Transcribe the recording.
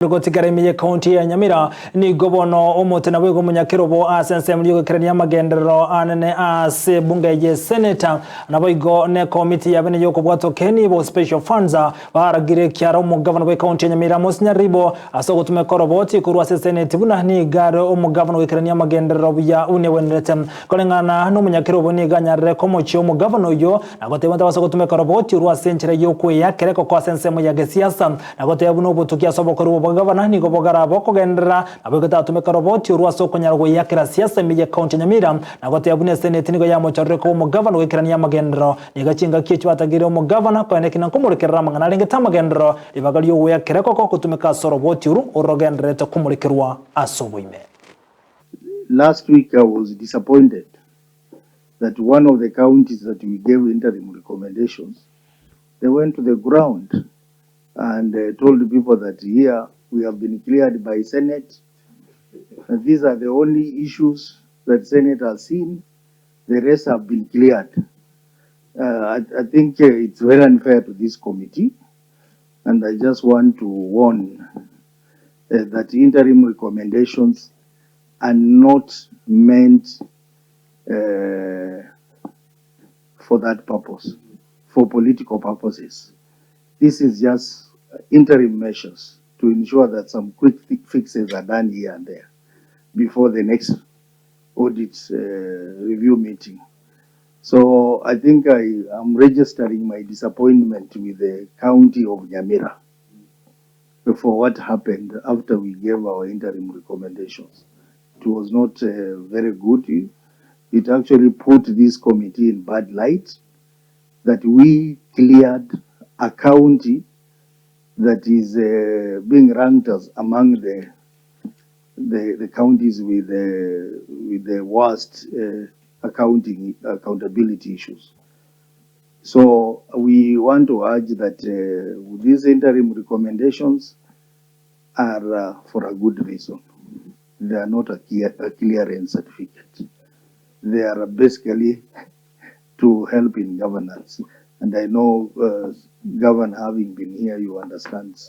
Gotikaremiye county ya Nyamira ni gobono omotena bwego munyakirobo asense muri yokerania magendero anene ase bunge ye senator naboigo ne committee yabene yoko bwato keni bo special funds baragire kyaro mu governor we county ya Nyamira Nyaribo asogo tumekoroboti kurwa seneti buna ni garo mu governor wekerania magendero ya unewenete kolengana no munyakirobo ni ganyare komochi mu governor yo nagote banda basogo tumekoroboti urwa senchire yoko yakereko kwa sense mu ya gesiasa nagote buno butukia sobo Gavana ni gobogara boko gendera abegata tumekaroboti urwa soko nyarwo yakira siasa mije county Nyamira nagote yabune seneti nigo yamuchoreko mu Gavana wekirania magendero nigacinga kicho atagire mu Gavana kwene kina kumulikira mangana lengeta magendero libagalyo wekireko ko kutumika soroboti uru urogendere to kumulikirwa asobuime. Last week I was disappointed that one of the counties that we gave interim recommendations, they went to the ground and told the people that here we have been cleared by Senate. And these are the only issues that Senate has seen. The rest have been cleared. I think it's very unfair to this committee. And I just want to warn that interim recommendations are not meant for that purpose, for political purposes. This is just interim measures to ensure that some quick fixes are done here and there before the next audit review meeting. So I think I am registering my disappointment with the county of Nyamira for what happened after we gave our interim recommendations. It was not very good. It actually put this committee in bad light that we cleared a county that is being ranked as among the counties with the worst accountability issues. So we want to urge that these interim recommendations are for a good reason. They are not a clearance certificate. They are basically to help in governance. And I know, Governor, having been here, you understand